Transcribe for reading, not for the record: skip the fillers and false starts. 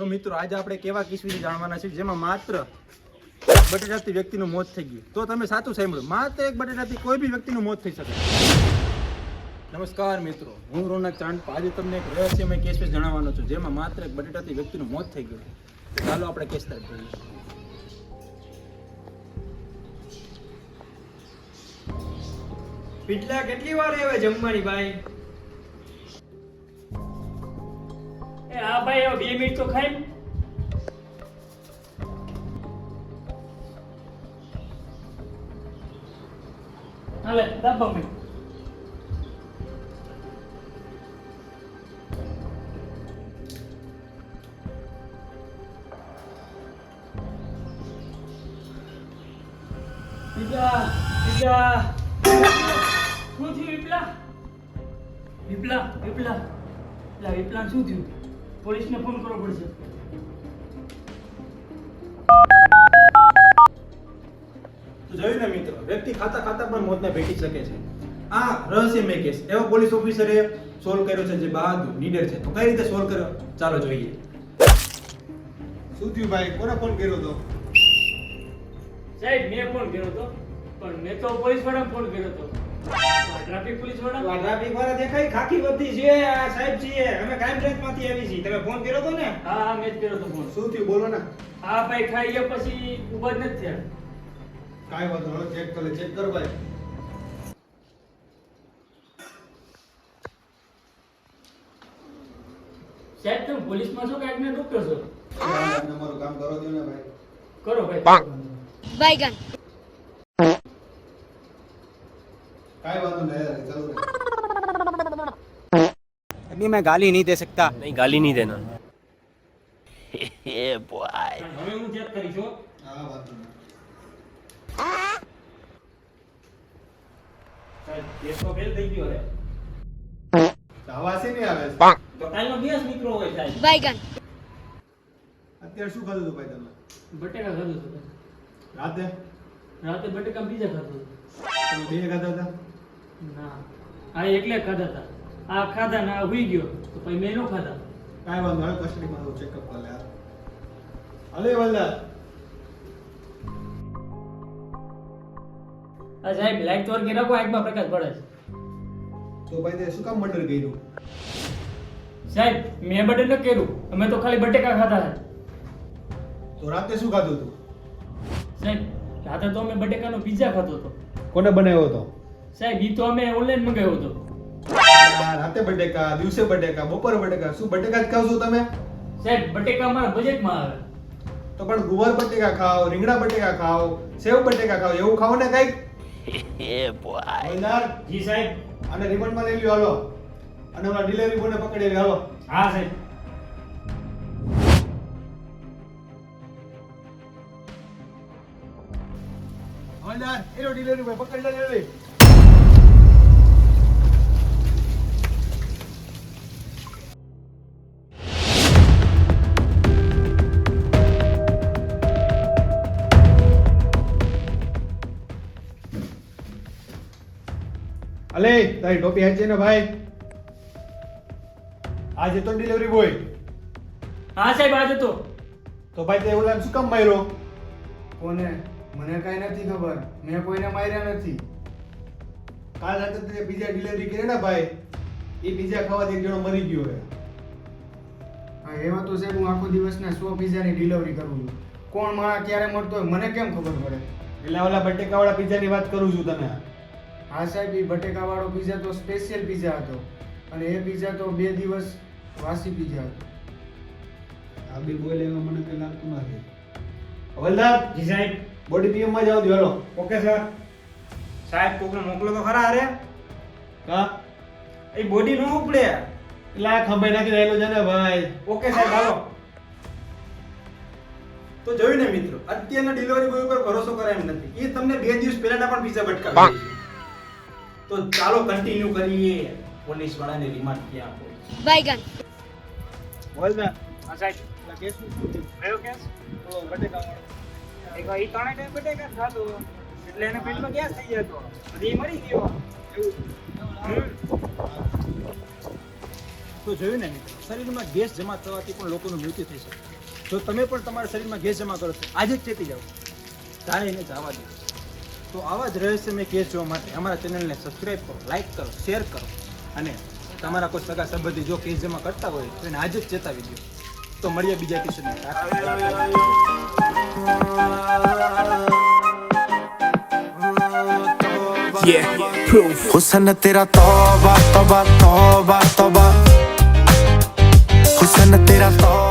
તો મિત્રો આજે આપણે કેવા કેસ વિશે જાણવાના છે જેમાં માત્ર બટેટાથી વ્યક્તિનું મોત થઈ ગયું. તો તમે સાચું સાંભળ્યું, માત્ર એક બટેટાથી કોઈ બી વ્યક્તિનું મોત થઈ શકે. નમસ્કાર મિત્રો, હું રોનક ચાંદ. આજે તમને એક રહસ્યમય કેસ વિશે જણાવવાનો છું જેમાં માત્ર એક બટેટાથી વ્યક્તિનું મોત થઈ ગયું. ચાલો આપણે કેસ તરફ જોઈએ. પીટલા કેટલી વાર આવે જમવાની ભાઈ? એ હા ભાઈ, હવે 2 મિનિટ તો ખાઈ. હાલે દાબા મેં. પીટલા પીટલા શું થયું વિપલા? વિપલા વિપલા વિપલા શું થયું? પોલીસને ફોન કરવો પડશે. તો જોયું ને મિત્રો, વ્યક્તિ ખાતા ખાતા પણ મોતને ભેટી શકે છે. આ રહસ્યમય કેસ એવો પોલીસ ઓફિસરે સોલ્વ કર્યો છે જે બહાદુર નીડર છે. તો કઈ રીતે સોલ્વ કર્યો ચાલો જોઈએ. શું થયું ભાઈ? કોને ફોન કર્યો તો? સાહેબ મેં ફોન કર્યો હતો, પણ મેં તો પોલીસ વાળાને ફોન કર્યો હતો. ટ્રાફિક પોલીસ વાળા. ટ્રાફિક વાળા દેખાય ખાકી બધી છે. આ સાહેબ છીએ, અમે ક્રાઇમ બ્રાન્ચમાંથી આવી છીએ. તમે ફોન કર્યો તો ને? હા મેં જ કર્યો હતો ફોન. શું થયું બોલો ને. હા ભાઈ, ખાઈ ગયા પછી ઉભા જ નથી થયા. કાંઈ વાંધો નહીં, ચેક કર ભાઈ. સાહેબ તમે પોલીસમાં છો કે આજના ડોક્ટર છો? તમારું કામ કરો દો ને ભાઈ. કરો ભાઈ. बैगन કાંઈ વાંધો નહીં, ચાલુ રહે. अभी मैं गाली नहीं दे सकता. नहीं गाली नहीं देना. હવે હું ચેક કરીશ હો. હા વાંધો નહીં. સાહેબ કેસ તો ફેલ થઈ ગયો છે. આવાજ નહીં આવે છે. તો કાલનો ગેસ નીકળો હોય સાહેબ. बैगन અત્યારે શું ખાધું હતું ભાઈ તમે? બટેકા ખાધું હતું. રાતે રાતે બટેકા બીજા ખાધું હતું. તમે બે ખાધા હતા? ના, આ એકલે ખાધા હતા. આ ખાધા ને આ હુઈ ગયો તો પછી મેં નો ખાધા. કાંઈ વાંધો નહીં, કસ્ટડીમાં ચેકઅપ કરી લે. હલે વલ્લા. આ સાહેબ લાઈટ તો રાખો, આંખમાં પ્રકાશ પડે છે. તો ભાઈ તે શું કામ મર્ડર કર્યું? સાહેબ મેં બટન ન કર્યું, અમે તો ખાલી બટેકા ખાધા છે. તો રાતે શું ખાધું હતું? સાહેબ રાતે તો અમે બટેકાનો પિઝા ખાધો હતો. કોને બનાવ્યો હતો? સાહેબ ઈ તો અમે ઓનલાઈન મંગાવ્યો હતો. રાતે બટેકા, દિવસે બટેકા, બપોરે બટેકા. શું બટેકા જ ખાવ છો તમે? સાહેબ બટેકા અમારા બજેટમાં આવે. તો પણ ગુવાર બટેકા ખાઓ, રીંગણા બટેકા ખાઓ, સેવ બટેકા ખાઓ, એવું ખાઓ ને કઈક. હવલદાર, જી સાહેબ. આને રિમાન્ડમાં લઈ લ્યો હાલો. અને ઓલા ડિલિવરી બોયને પકડી લ્યો હાલો. હા સાહેબ. હવલદાર, એનો ડિલિવરી બોય પકડી લે જલ્દી. અલે તારી ટોપી હાચી ને ભાઈ? આજે તો ડિલિવરી બોય. હા સાહેબ આજે તો. તો ભાઈ તે ઓલા શું કામ માર્યો? કોને? મને કઈ નથી ખબર. મેં કોઈને માર્યા નથી. કાલ રાતે તે પીઝા ડિલિવરી કરી ને ભાઈ, એ પીઝા ખાવાથી એક જણો મરી ગયો છે. હા એમાં તો સાહેબ હું આખો દિવસના 100 પિઝાની ડિલિવરી કરું છું. કોણ માણસ ક્યારે મળતો હોય મને કેમ ખબર પડે? એટલે ઓલા બટેકાવાળા પીઝાની વાત કરું છું તને. હા સાહેબ એ બટેકાવાળો પિઝા તો સ્પેશિયલ પિઝા હતો અને એ પિઝા તો 2 દિવસ વાસી પિઝા હતો. આ બી બોલે એમાં મને કઈ લાગતું નથી. હવલદાર, જી સાહેબ. બોડી પીએમ માં જાવ દો હાલો. Okay sir. સાહેબ કોકને મોકલો તો ખરા. અરે કા એ બોડી નો ઉપડે. એટલે આ ખંભાઈ નાખી રહેલો છે ને ભાઈ. ઓકે સાહેબ હાલો. તો જોયું ને મિત્રો, અત્યારના ડિલિવરી બોય ઉપર ભરોસો કરાય એમ નથી. એ તમને 2 દિવસ પહેલાના પણ પીઝા ભટકાવી દે છે. તો ચાલો કન્ટિન્યુ કરીએ. પોલીસ વાળાને રિમાન્ડ ક્યાં આપો. बैगन હવલદાર, હા સાહેબ. આ કેસ શું થયું? કયો કેસ? તો બટેકાવાળો. એક ઈ ત્રણે ટાઈમ બટેકા ખાધો એટલે એને પેટમાં ગેસ થઈ ગયો. પછી ઈ મરી ગયો. તો જોયું ને મિત્રો, શરીરમાં ગેસ જમા થવાથી પણ લોકોનું મૃત્યુ થઈ શકે. જો તમે પણ તમારા શરીરમાં ગેસ જમા કરો છો આજે જ ચેતી જાઓ, જાય એને જવા દો. તો આવા જ રહસ્યમય કેસ જોવા માટે અમારા ચેનલને સબસ્ક્રાઇબ કરો, લાઈક કરો, શેર કરો અને તમારા કોઈ સગા સંબંધી જો કેસ જમા કરતા હોય તો એને આજે જ ચેતાવી દો. તો મળીએ બીજા એપિસોડમાં. Yeah, proof. हुस्न तेरा तौबा तौबा तौबा तौबा, हुस्न तेरा तौबा.